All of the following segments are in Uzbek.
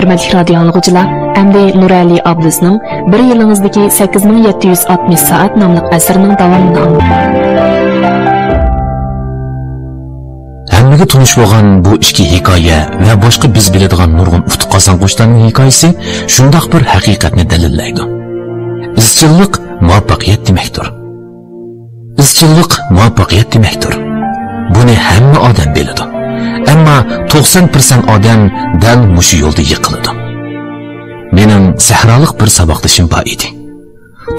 hörmətli radio anlıqçılar, əmdi Nurali ablasının bir yılınızdaki 8760 saat namlıq əsrinin davamını Hammaga tunish bo'lgan bu ikki hikoya va boshqa biz biladigan nurg'un ufq qozonqushlarning hikoyasi shundoq bir haqiqatni dalillaydi. Izchillik muvaffaqiyat demakdir. Izchillik muvaffaqiyat demakdir. Buni hamma odam biladi. Ammo 90% odam dal mushu yo'lda yiqiladi. Mening sahroliq bir saboqdashim bor edi.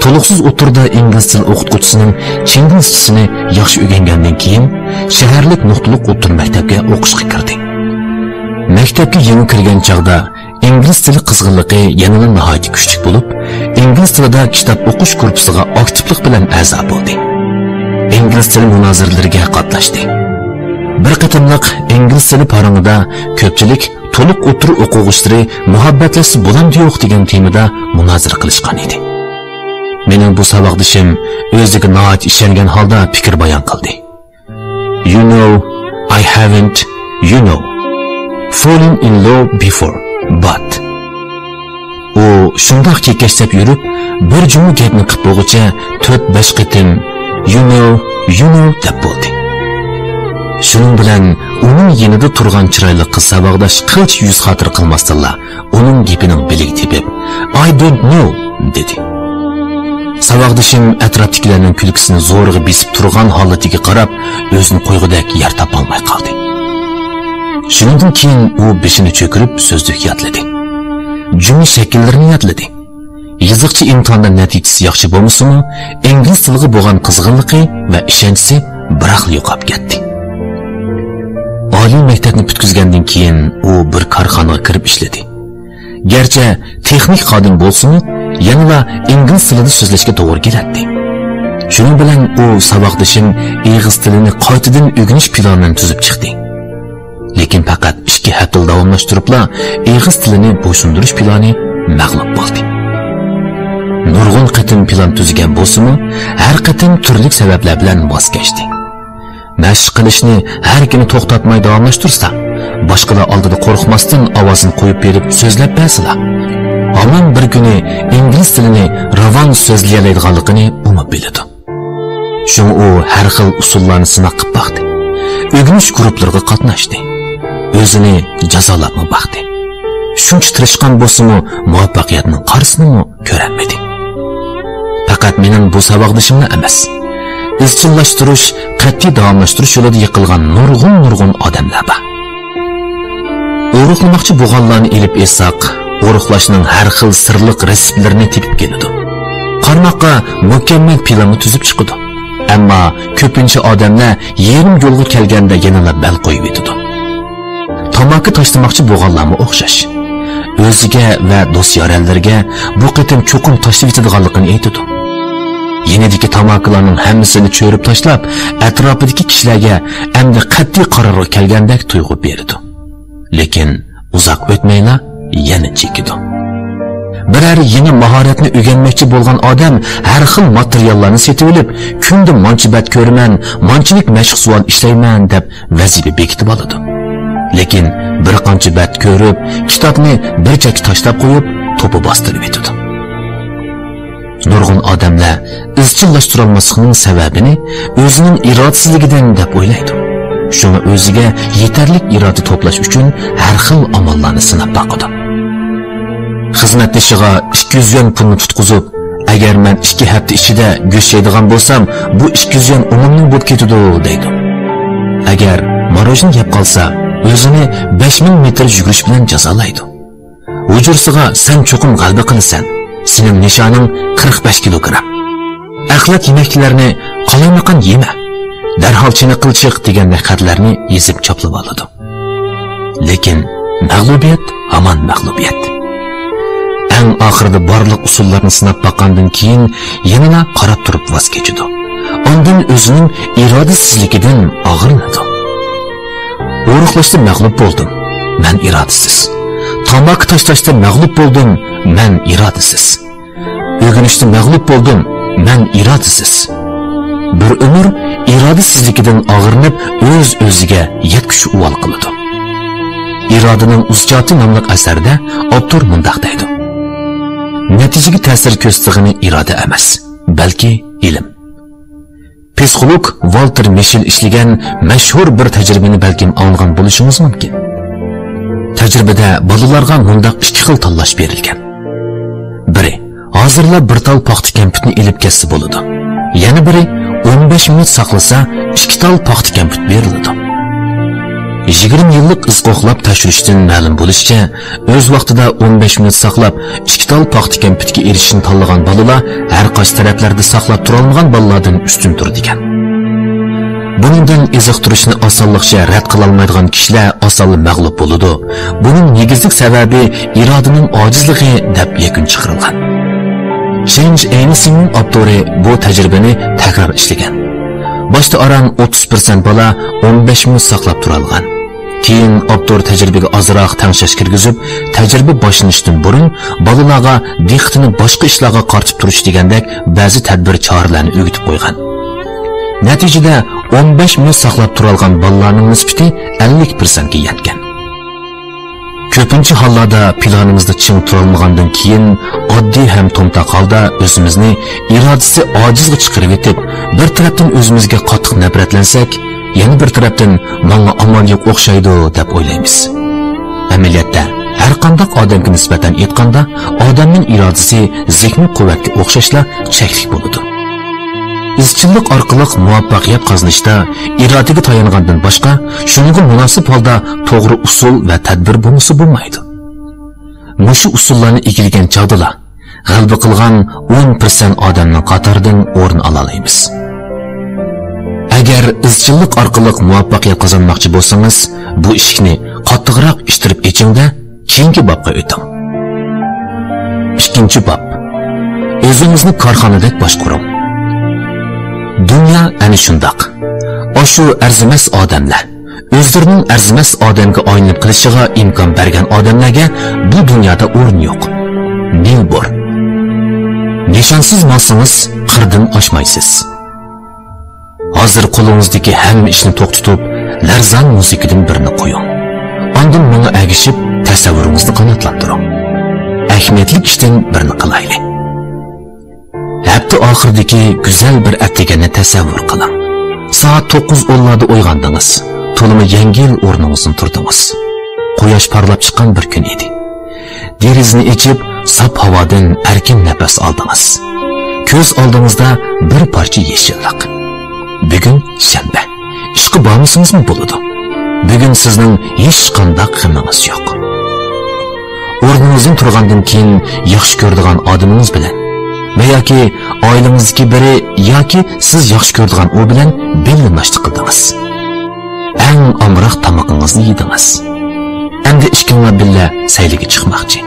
To'liqsiz o'tirda ingliz tili o'qituvchisining chingilisini yaxshi o'rgangandan keyin shaharlik nuqtaliq o'tir maktabga o'qishga kirdi. Maktabga yangi kirgan chaqda ingliz tili qizg'inligi yanada nihoyat kuchli bo'lib, ingliz tilida kitob o'qish kursiga aktivlik bilan a'zo bo'ldi. Ingliz tili munoziralariga qatnashdi. Bir qatimliq ingliz tili parangida ko'pchilik to'liq o'tir o'quvchilari muhabbatlashib bo'landi yo'q degan temada munozara qilishgan edi. Mening bu saboqdishim o'ziga nihoyat ishongan holda fikr bayon qildi. You know, I haven't, fallen in love before, but. U shundoq kekashtab yurib, bir jumla gapni qilib bo'g'icha 4-5 qitim you know deb bo'ldi. Shuning bilan uning yonida turgan chiroyli qiz saboqdash qilch yuz xotir qilmasdilla, uning gapining bilig tepib, I don't know dedi. Saboqdashim atrofdagilarning kulgisini zo'rg'a besib turgan holatiga qarab, o'zini qo'yg'idek yer topolmay qoldi. Shundan keyin u beshini cho'kirib so'zlik yodladi. Jumla shakllarini yodladi. Yiziqchi imtihonda natijasi yaxshi bo'lmasa-mu, ingliz tiliga bo'lgan qizg'inligi va ishonchi biroq yo'qolib ketdi. Oliy maktabni bitkizgandan keyin u bir korxonaga kirib ishladi. Garchi texnik xodim bo'lsa-mu, yanada ingliz tilida so'zlashga to'g'ri keladi. Shuning bilan u saboqdashim ingliz tilini qaytadan o'rganish planini tuzib chiqdi. Lekin faqat 2 hafta davomlashtiribla ingliz tilini bo'ysundirish plani mag'lub bo'ldi. Nurg'un qatim plan tuzgan bo'lsa-mu, har qatim turli sabablar bilan voz kechdi. Mashq qilishni har kuni to'xtatmay davomlashtirsa, boshqalar oldida qo'rqmasdan ovozini qo'yib berib so'zlab bersalar, Aman bir kuni ingliz tilini ravon so'zlay oladiganligini umib biladi. Shuni u har xil usullarni sinab qilib baxdi. O'rganish guruhlariga qatnashdi. O'zini jazolab baxdi. Shuncha tirishgan bo'lsa-mu, muvaffaqiyatning qarsini ko'rolmadi. Faqat mening bu saboqdashimni emas, izchillashtirish, qat'iy davomlashtirish yo'lida yiqilgan nurg'un odamlar bor. O'ruqlamoqchi bo'lganlarni elib esaq, o'ruqlashning har xil sirliq reseptlarini tepib keladi. Qarmoqqa mukammal planni tuzib chiqadi. Ammo ko'pincha odamlar yarim yo'lga kelganda yanada bal qo'yib yetadi. Tamaki tashlamoqchi bo'lganlarga o'xshash. O'ziga va do'st-yorlarga bu qatim cho'qim tashlab yetadiganligini aytadi. Yenidagi tamakilarning hammasini cho'rib tashlab, atrofidagi kishilarga endi qat'iy qarorga kelgandek tuyg'u berdi. Lekin uzoq o'tmayla yana chekidi. Biror yangi mahoratni o'rganmoqchi bo'lgan odam har xil materiallarni setib olib, kunda manchibat ko'raman, manchilik mashq savol ishlayman deb vazifa bekitib oladi. Lekin bir qancha bat ko'rib, kitobni bir chekka tashlab qo'yib, to'pi bostirib yetadi. Nurg'un odamlar izchillashtira olmasligining sababini o'zining irodasizligidan deb o'ylaydi. Shuni o'ziga yetarli iroda to'plash uchun har xil amallarni sinab boqadi. Xizmatdoshiga 200 yuan pulni tutqizib, agar men 2 hafta ichida go'sht yeydigan bo'lsam, bu 200 yuan umumning bo'lib ketadi deydi. Agar marojin yeb qolsa, o'zini 5000 metr yugurish bilan jazolaydi. Hujursiga sen cho'qim g'alaba qilasan. Sening nishoning 45 kilogramm. Axlat yemeklarni qalaymaqan yema. Darhol chiniqil chiq degandek xatlarni yezib choplab oladi. Lekin mag'lubiyat hamon mag'lubiyat. Eng oxirida barliq usullarni sinab boqqandan keyin yana qarab turib voz kechadi. Ondan o'zining irodasizligidan og'rinadi. O'ruqlashda mag'lub bo'ldim, men irodasiz. Tamaki tashlashda mag'lub bo'ldim, men irodasiz. O'rganishda mag'lub bo'ldim, men irodasiz. Bir umr irodasizligidan og'rinib o'z-o'ziga yetkish uvol qiladi. İrodaning uzjoti nomli asarda avtor mundaq deydi. Natijaga ta'sir ko'rsatgani iroda emas, balki ilm. Psixolog Walter Mischel ishlagan mashhur bir tajribani balkim anglagan bo'lishingiz mumkin. Tajribada bolalarga mundaq ikki xil tanlash berilgan. Biri, hozirlab bir tal paxta kamputni ilib ketsa bo'ladi. Yana biri 15 minut saqlasa, 2 tal paxta kamput beriladi. 20 yillik iz qo'qlab tashirishdan ma'lum bo'lishicha, o'z vaqtida 15 minut saqlab, 2 tal paxta kamputga erishishni tanlagan bolalar har qaysi taraflarda saqlab tura olmagan bolalardan ustun turdi ekan. Buningdan izoh turishni osonlikcha rad qila olmaydigan kishilar osonlik mag'lub bo'ladi. Buning negizlik sababi irodaning ojizligi deb yakun chiqarilgan. Change Anything'ning avtori bu tajribani takror ishlagan. Boshda aran 30% bola 15 minut saqlab tura olgan. Keyin avtor tajribaga ozroq tangshash kirgizib, tajriba boshlanishdan burun bolalarga diqqatini boshqa ishlarga qaratib turish degandek ba'zi tadbir choralarni o'rgatib qo'ygan. Natijada 15 minut saqlab tura olgan bolalarning nisbati 50% ga yetgan. Ko'pincha hollarda planimizda ching tura olmagandan keyin oddiy ham to'mtaq holda o'zimizni irodasi ojizga chiqarib etib, bir tarafdan o'zimizga qattiq nafratlansak, yana bir tarafdan menga amal yo'q o'xshaydi deb o'ylaymiz. Amaliyotda har qanday odamga nisbatan aytganda, odamning irodasi zehni quvvatga o'xshashla cheklik bo'ladi. Izchillik orqali muvaffaqiyat qozonishda irodaga tayangandan boshqa, shunga munosib holda to'g'ri usul va tadbir bo'lmasa bo'lmaydi. Mushu usullarni egillagan chog'da g'alaba qilgan 10% odamning qatoridan o'rin ola olamiz. Agar izchillik orqali muvaffaqiyat qozonmoqchi bo'lsangiz, bu ishni qattiqroq ishtirib echingda keyingi bobga o'ting. Ikkinchi bob. O'zingizni korxonadek boshqaring. Dünya ana shundoq. Oshu arzimas odamlar, o'zlarining arzimas odamga aylanib qilishiga imkon bergan odamlarga bu dunyoda o'rin yo'q. Nil bor. Nishonsiz bo'lsangiz, qirdan oshmaysiz. Hozir qo'lingizdagi hamma ishni to'xtatib, larzon musiqidan birini qo'ying. Ondan menga agishib, tasavvuringizni qanotlantiring. Ahamiyatli ishdan birini qilaylik. Hafta oxiridagi go'zal bir atlaganni tasavvur qiling. Soat 9:10larda uyg'ondingiz. To'limi yangi yil o'rningizdan turdingiz. Quyosh parlab chiqqan bir kun edi. Derazni ochib, saf havodan erkin nafas oldingiz. Ko'z oldingizda bir parcha yeshillik. Bugun shanba. Ishga bormisingizmi bo'ladi? Bugun sizning hech qanday qimingiz yo'q. O'rningizdan turgandan keyin yaxshi ko'radigan odamingiz bilan yoki oilangizdagi biri yoki siz yaxshi ko'radigan u bilan bellashtirish qildingiz. Eng omroq tamoqingizni yedingiz. Endi ishkinglar billa sayliga chiqmoqchi.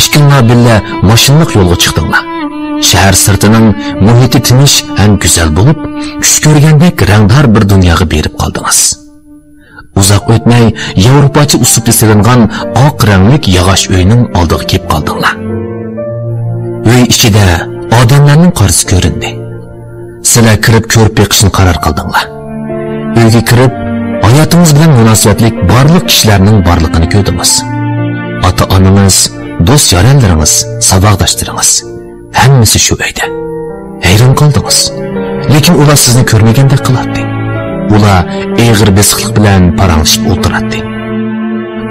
Ishkinglar billa mashinalik yo'lga chiqdinglar. Shahar sirtining muhiti tinish ham go'zal bo'lib, kuch ko'rgandek rangdor bir dunyoga berib qoldingiz. Uzoq o'tmay Yevropacha uslubda silingan oq ranglik yog'och uyning oldiga kelib qoldinglar. Uy ichida odamlarning qarzi ko'rindi. Sizlar kirib ko'rib beqishni qaror qildinglar. Uyga kirib, hayotingiz bilan munosabatli barliq kishilarning borligini ko'rdingiz. Ota-onangiz, do'st yo'llaringiz, saboqdoshlaringiz, hammasi shu uyda. Hayron qoldingiz. Lekin ular sizni ko'rmagandek qiladi. Ular eg'ir besiqlik bilan paranglashib o'tiradi.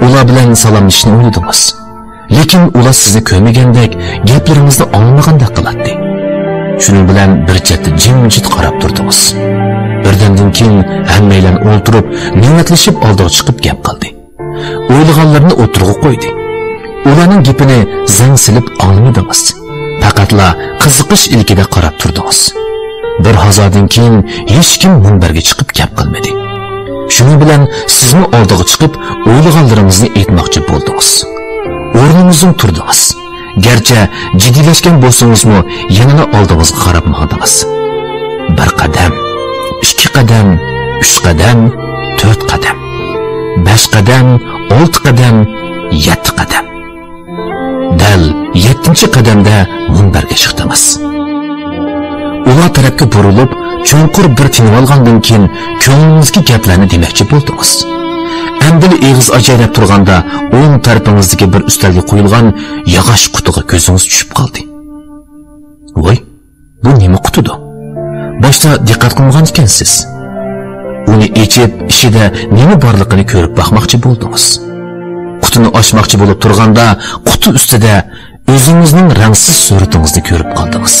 Ular bilan salomlashishni o'yladingiz. Lekin ular sizni ko'rmagandek, gaplaringizni anglagandek qiladi. Shuning bilan bir chetda jimjit qarab turdingiz. Birdandan keyin hammaylar o'ltirib, niymatlashib oldiga chiqib gap qildi. O'ylaganlarini o'tirg'a qo'ydi. Ularning gapini zang silib anglamadingiz. Faqatla qiziqish ilkida qarab turdingiz. Bir hazordan keyin hech kim munbarga chiqib gap qilmadi. Shuning bilan sizmi oldiga chiqib, o'ylaganlaringizni aytmoqchi bo'ldingiz. O'rningizdan turdingiz. Garchi jiddiylashgan bo'lsangizmi, yanada oldingizga qarab maqdingiz. Bir qadam, 2 qadam, 3 qadam, 4 qadam, 5 qadam, 6 qadam, 7 qadam. Dal 7-qadamda munbarga chiqdingiz. Ular tarafga burilib, cho'nqur bir tinib olgandan keyin ko'nglingizga gaplarni demoqchi bo'ldingiz. Әмділі eğiz acayip turganda o'ng tarafınızdaki bir üstelge qo'yilgan yağaç kutuga ko'zingiz tushib qoldi. Voy, bu nima qutudu? Boshda diqqat qilmagan ekansiz. Uni ichib, ishida nima borligini ko'rib baxmoqchi bo'ldingiz. Qutini ochmoqchi bo'lib turganda, quti ustida o'zingizning rangsiz suratingizni ko'rib qoldingiz.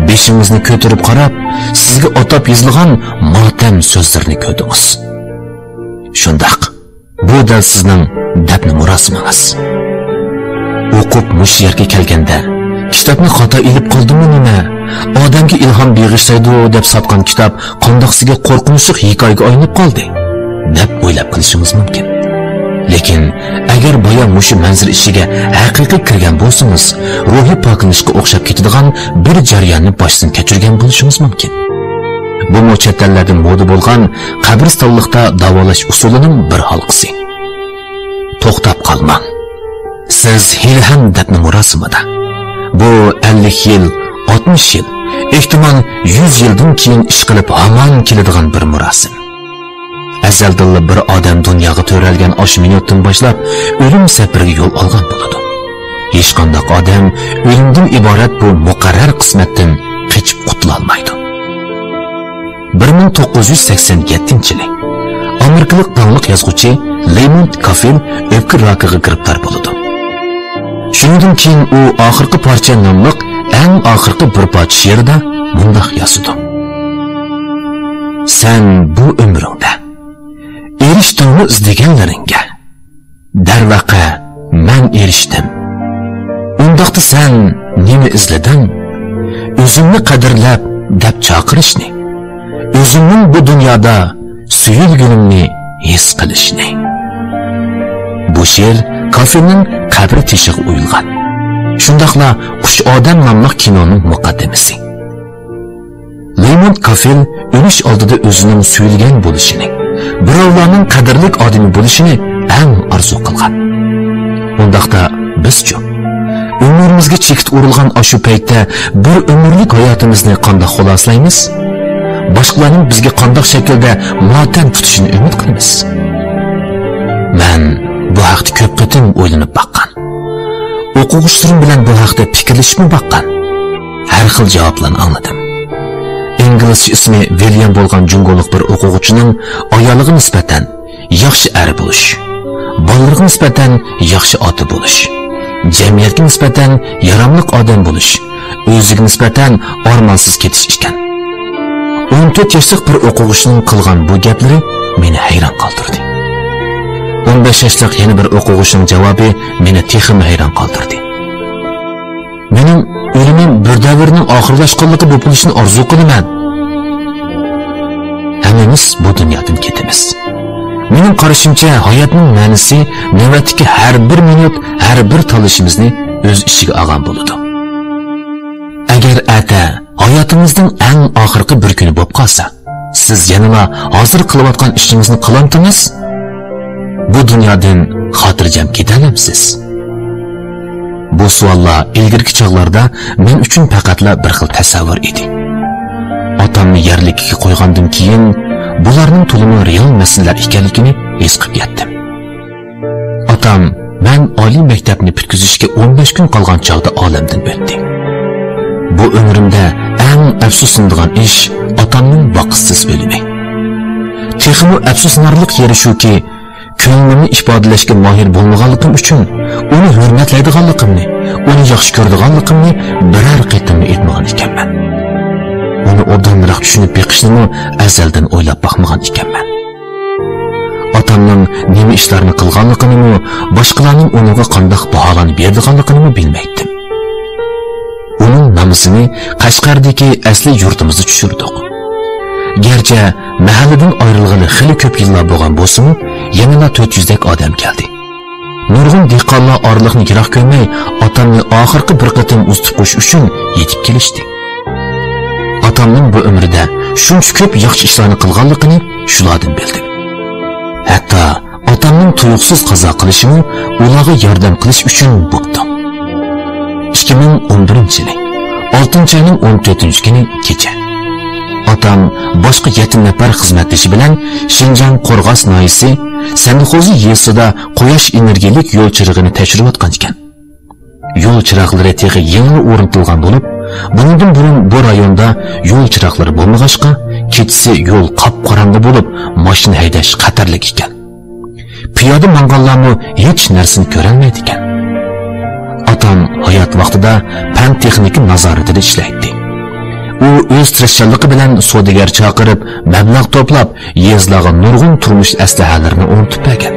Beshingizni ko'tarib qarab, sizga atab yozilgan motam so'zlarni ko'rdingiz. Shundaq, bu dal sizning dafn murosimingiz. O'qib mush yerga kelganda, kitobni xato ilib qoldimmi nima? Odamga ilhom beg'ishlaydi deb sotgan kitob qandoqsiga qo'rqinchli hikoyaga aylanib qoldi deb o'ylab qilishingiz mumkin. Lekin agar boya mushu manzil ishiga haqiqiy kirgan bo'lsangiz, ruhiy poklanishga o'xshab ketadigan bir jarayonni boshdan kechirgan bo'lishingiz mumkin. Bu mo'chatlardan moda bo'lgan qabristonlikda davolash usulining bir halqasi. To'xtab qolmang. Siz hali ham dafn murosimida. Bu 50 yil, 60 yil, ehtimol 100 yildan keyin ish qilib hamon keladigan bir murosim. Azaldilla bir odam dunyoga to'ralgan osh minutdan boshlab o'lim safariga yo'l olgan bo'ladi. Hech qanday odam o'limdan iborat bu muqarrar qismatdan qochib qutula olmaydi. 1987-yil Amerikalik tanliq yozuvchi Lamont Caffell o'pka rakiga giriftor bo'ladi. Shundan keyin u oxirgi parcha nomli eng oxirgi bir parcha she'rida mundaq yozadi. Sen bu umringda erishdingmi izlaganlaringga? Darvaqa men erishdim. Undaqda sen nima izlading? O'zimni qadrlab deb chaqirishni, o'zimning bu dunyoda suyulgunimni his qilishni. Bu she'r Caffellning qabri teshig'i o'yilgan. Shundaqla Qush odam nomli kinoning muqaddimasi. Lamont Caffell o'lish oldida o'zining suyulgan bo'lishini, birovlarning qadrli odami bo'lishini eng orzu qilgan. Undaqda bizchi umrimizga chekit urilgan ashu paytda bir umrlik hayotimizni qanday xulosalaymiz? Boshqalarning bizga qanday shaklda motam tutishini umid qilamiz? Men bu haqda ko'p qatim o'ylanib baqqan. O'quvchilarim bilan bu haqda fikrlashib baqqan. Har xil javoblarni angladim. İngilizce ismi William bo'lgan jungolik bir o'quvchining ayoliga nisbatan yaxshi ari bo'lish, bolalarga nisbatan yaxshi ota bo'lish, jamiyatga nisbatan yaramliq odam bo'lish, o'ziga nisbatan ormonsiz ketish ekan. 14 yoshlik bir o'quvchining qilgan bu gaplari meni hayron qoldirdi. 15 yoshlik yana bir o'quvchining javobi meni texim hayron qoldirdi. Mening o'limim bir davrning oxirlashganligi bo'lishini orzu qilaman. Hammamiz bu dunyodan ketamiz. Mening qarashimcha hayotning ma'nosi navbatdagi har bir minut, har bir talashimizni o'z ichiga olgan bo'ladi. Agar ata hayotingizning eng oxirgi bir kuni bo'lib qolsa, siz yanama hozir qilayotgan ishingizni qilamsiz? Bu dunyodan xotirjam ketalamsiz? Bu savollar ilgirki chog'larda men uchun faqatla bir xil tasavvur edi. Otamni yerlikka qo'ygandan keyin bularning to'limi real masalalar ekanligini his qilib yetdim. Otam men oliy maktabni bitkazishga 15 kun qolgan chog'da olamdan o'tdi. Bu umrimda eng afsuslanadigan ish otamning boqsiz o'limi. Texmi afsuslanarlik yeri shuki, ko'nglimni ifodalashga mohir bo'lmaganligim uchun uni hurmatlaydiganligimni, uni yaxshi ko'radiganligimni biror qitim aytmagan ekanman. Uni obdonroq tushunib beqishni azaldan o'ylab baxmagan ekanman. Otamning nima ishlarni qilganligini, boshqalarning uniga qanday baholanib berdiganligini bilmaydim. Uning namozini Qashqardagi asli yurtimizda tushirdik. Gerçi mahalladan ayrılğalı xili köp yıllar bo'lgan bo'lsa-mu, yanına 400 dek odam keldi. Nurg'un dehqonlar orliqni yiroq ko'rmay, otamni oxirgi bir qatim uzitib qo'yish uchun yetib kelishdi. Otamning bu umrida shuncha ko'p yaxshi ishlarni qilganligini shulardan bildim. Hatto otamning tuyuqsiz qazo qilishini ularga yordam qilish uchun bo'pti. 2011-yil 6 oyning 14-kuni kecha Otam boshqa 7 nafar xizmatdoshi bilan Şinjan Qo'rg'os noyisi Sanxo'zi yesida quyosh energiyalik yo'l chirig'ini tekshirayotgan ekan. Yo'l chiroqlari texi yangi o'rnatilgan bo'lib, bundan burun bu rayonda yo'l chiroqlari bo'lmag'achqa, kechasi yo'l qop-qorong'i bo'lib, mashina haydash xatarli ekan. Piyoda manganlarmi hech narsani ko'rolmaydi ekan. Otam hayot vaqtida fan texnika nazoratida ishlaydi. U o'z tirishchanligi bilan savdogar chaqirib, mablag' to'plab, yezlarga nurg'un turmush aslahalarini o'rnatib bergan.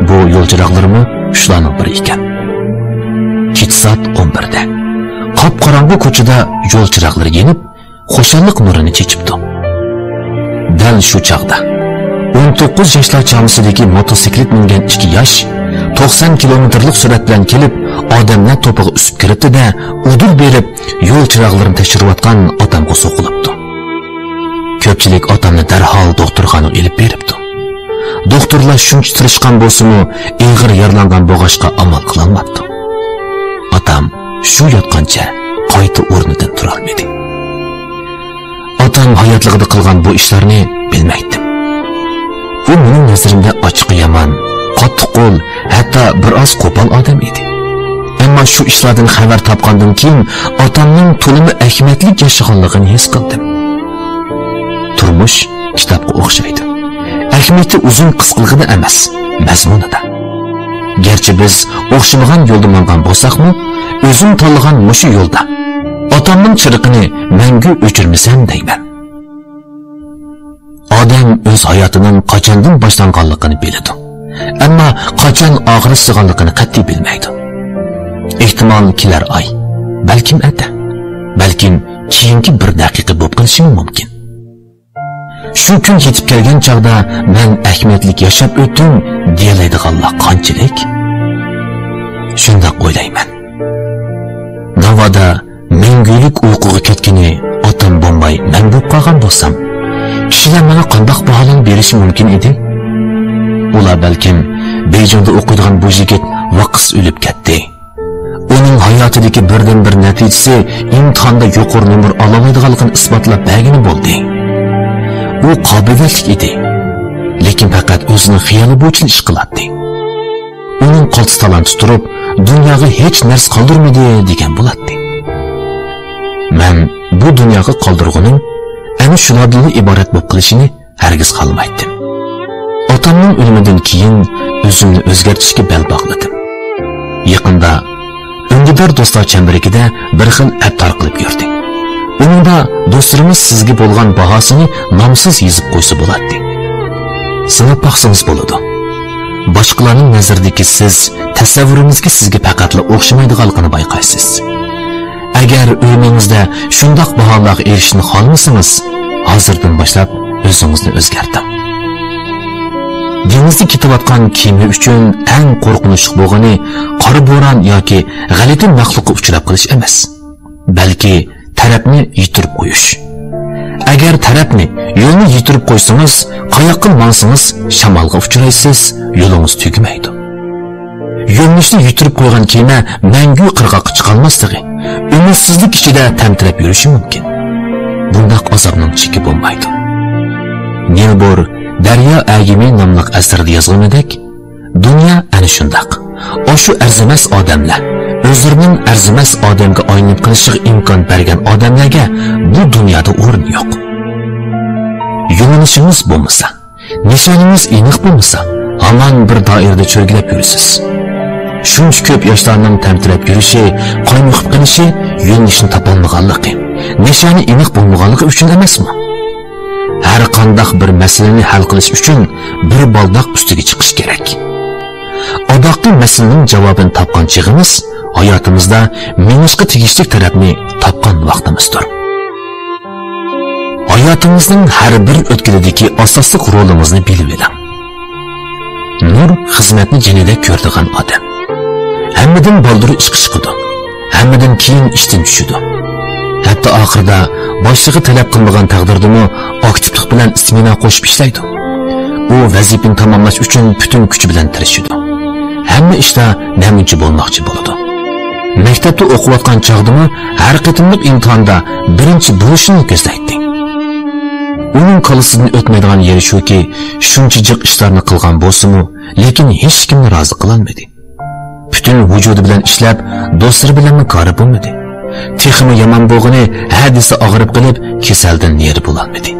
Bu yo'l chiroqlarimi shularning biri ekan. Kech soat 11da qop-qorong'i ko'chada yo'l chiroqlari yenib, xo'shallik nurini chechibdi. Dal shu chaqda 19 yoshlar chamisidagi motosiklet mingan 2 yosh 90 kilometrlik surat bilan kelib, odamlar to'piga usib kiribdi-da, udur berib, yo'l chiroqlarini tekshirayotgan otamga so'qilibdi. Ko'pchilik otamni darhol doktorxonaga olib beribdi. Doktorlar shuncha tirishgan bo'lsa-mu, ig'ir yaralangan bo'g'ashqa amal qilolmabdi. Otam shu yotgancha qayta o'rnidan tura olmadi. Otam hayotligida qilgan bu ishlarni bilmaydi. Bu mening nazarimda ochiq yomon, qattiq qo'l, hatto biroz qo'pol odam edi. Ammo shu ishlardan xabar topgandan keyin otamning to'limi ahmatlik yashaganligini his qildim. Turmush kitobga o'xshaydi. Ahmati uzun qisqaligida emas, mazmunida. Gerçi biz o'xshamagan yo'lda mangan bo'lsak-mu, o'zim tanlagan mushu yo'lda otamning chiriqini mangu o'chirmasam deyman. Odam o'z hayotining qachondan boshlanganligini biladi. Ammo qachon oxiri sig'anligini qat'iy bilmaydi. Ehtimol kelar oy, balkim ata, balkim keyingi bir daqiqa bo'lib qolishi mumkin. Shu kun yetib kelgan chaqda men ahmatlik yashab o'tdim deyiladiganlar qanchalik? Shunda o'ylayman. Navoda mengulik uyquga ketgani otam bo'lmay men bo'lib qolgan bo'lsam, kishilar menga qanday baholan berishi mumkin edi? Ular balkim Beyjingda o'qiydigan bu yigit vaqt o'lib ketdi. Uning hayotidagi birdan bir natijasi imtihonda yuqori nomer ololmaydiganligini isbotlab bergani bo'ldi. U qobiliyatli edi, lekin faqat o'zining xiyoli bo'yicha ish qiladi. Uning qaltis talanti turib, dunyoga hech narsa qoldirmaydi degan bo'ladi. Men bu dunyoga qoldirguning ana shulardan iborat bo'lib qilishini hargiz qalmaydim. Otamning o'limidan keyin o'zimni o'zgartirishga bel bog'ladim. Yaqinda Ungidor do'stlar chambarigida bir xil app tarqalib yurdi. Uningda do'stlarimiz sizga bo'lgan bahosini nomsiz yozib qo'ysa bo'ladi. Sinab baqsangiz bo'ladi. Boshqalarning nazaridagi siz tasavvuringizga sizga faqatla o'xshamaydiganligini bayqaysiz. Agar o'yingizda shundoq baholarga erishishni xohlamasangiz, hozirdan boshlab o'zingizni o'zgarting. Dengizda ketayotgan kema uchun eng qo'rqinchli bo'lgani qora bo'ron yoki g'alati maxluqqa uchrab qolish emas, balki tarafni yitirib qo'yish. Agar tarafni yo'lni yitirib qo'ysangiz, qayoqqa mansangiz shamolga uchraysiz, yo'lingiz tugmaydi. Yo'lni yitirib qo'ygan kema mangu qirg'oqqa chiqolmasligi, umidsizlik ichida tamtirab yurishi mumkin. Bundoq azobning cheki bo'lmaydi. Nilbor Daryo Agimi nomli asarda yozganidek, dunyo ana shundoq. O'sha arzimas odamlar, o'zlarining arzimas odamga aylanib qilishiga imkon bergan odamlarga bu dunyoda o'rin yo'q. Yo'nalishimiz bo'lmasa, nishonimiz aniq bo'lmasa, hamon bir doirada cho'rgilab yurasiz. Shuncha ko'p yoshlarning tamtirab yurishi, qo'ymoqib qilishi yo'nalishni topolmaganligi, nishoni aniq bo'lmaganligi uchun emasmi? Har qanday bir masalani hal qilish uchun bir baldoq ustiga chiqish kerak. Odoqli masalaning javobini topgan chig'imiz hayotimizda minishga tegishli tarafni topgan vaqtimizdir. Hayotimizning har bir o'tkilidagi asosli rolimizni bilib oling. Nur xizmatni jinida ko'rdigan odam. Hammadan boldir ish qiladi. Hammadan keyin ishdan tushadi. Hatto oxirida boshlig'i talab qilmagan taqdirdami aktivlik bilan istimina qo'shib ishlaydi. U vazifani tamomlash uchun butun kuchi bilan tirishadi. Hamma ishda namuncha bo'lmoqchi bo'ladi. Maktabda o'qiyotgan chog'dami har qatimliq imtihonda birinchi bo'lishni ko'zlaydi. Uning qalisidan o'tmaydigan yeri shuki, shunchajik ishlarni qilgan bo'lsa-mu, lekin hech kimni rozi qila olmadi. Butun vujudi bilan ishlab, do'stlari bilan kori bo'lmadi. Texmi yomon bo'lgani hadisi og'rib qilib, kasaldan neri bo'la olmadi.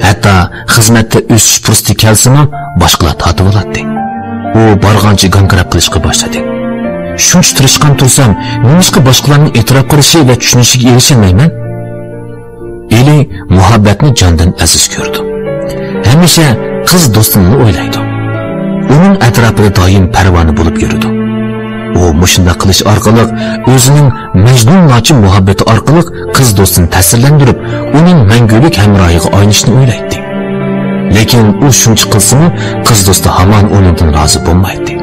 Hatto xizmatda o'sish fursati kelsa-mu, boshqalar tatib oladi. U borgancha gangrab qilishga boshladi. Shuncha tirishgan tursam, nimishqa boshqalarning e'tirof qilishi va tushunishiga erishilmayman? Eli muhabbatni jondan aziz ko'rdi. Hamisha qiz do'stini o'ylaydi. Uning atrofida doim parvona bo'lib yurdi. U mushunda qilish orqali o'zining majnunlarcha muhabbati orqali qiz do'stini ta'sirlantirib, uning mangulik hamrohiga aylanishni o'ylaydi. Lekin u shuncha qilsa-mu, qiz do'sti hamon uningdan rozi bo'lmaydi.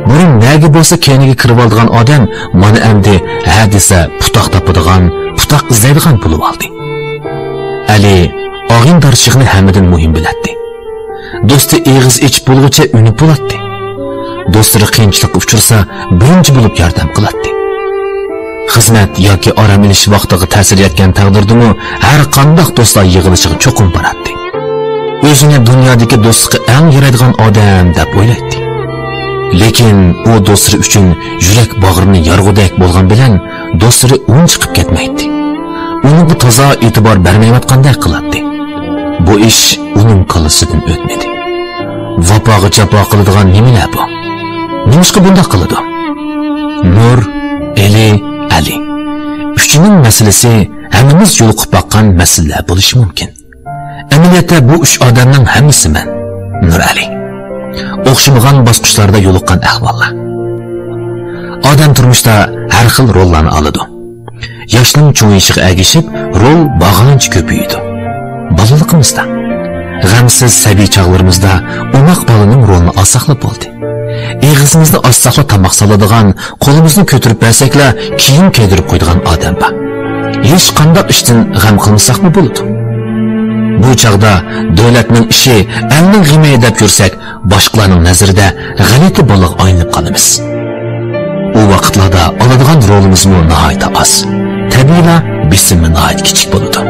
Buning nagi bo'lsa keyniga kirib olgan odam mana endi hadisa putoq topadigan, putoq izlaydigan bo'lib oldi. Ali og'in darchiqni hammadan muhim biladi. Do'sti eg'iz ichib bo'lguncha unib bo'ladi. Do'stlari qiyinchilikka uchrasa, birinchi bo'lib yordam qiladi. Xizmat yoki orom olish vaqtiga ta'sir etgan taqdirdimi, har qanday do'stlar yig'ilishiga cho'qim boradi. O'zini dunyodagi do'stga eng yaraydigan odam deb o'ylaydi. Lekin u do'stlari uchun yurak bag'rini yarg'udek bo'lgan bilan do'stlari un chiqib ketmaydi. Uni bu toza e'tibor bermayotganday qiladi. Bu ish uning qalisidan o'tmadi. Vafoga jafo qiladigan nimalar bu? Nimishqa bunday qiladi? Nur, Eli, Ali. Uchining masalasi hammamiz yo'liqib boqqan masalalar bo'lishi mumkin. Amaliyotda bu uch odamning hammasi men, Nur Ali. O'xshamagan bosqichlarda yo'liqqan ahvollar. Odam turmushda har xil rollarni oladi. Yoshning cho'yishiga agishib, rol bag'ancha ko'paydi. Bolaligimizda, g'amsiz sabiy chog'larimizda umoq bolaning rolini olsaqlab bo'ldi. Eg'izimizda ossaqla tamoq soladigan, qo'limizni ko'tarib bersaklar, kiyim kiydirib qo'yadigan odam bor. Hech qanday ishdan g'am qilmasaqmi bo'ladi? Bu chog'da davlatning ishi elning g'imi deb ko'rsak, boshqalarning nazarida g'alati bola aylanib qolamiz. U vaqtlarda oladigan rolimiz nihoyat oz. Tabiiyla bismi nihoyat kichik bo'ladi.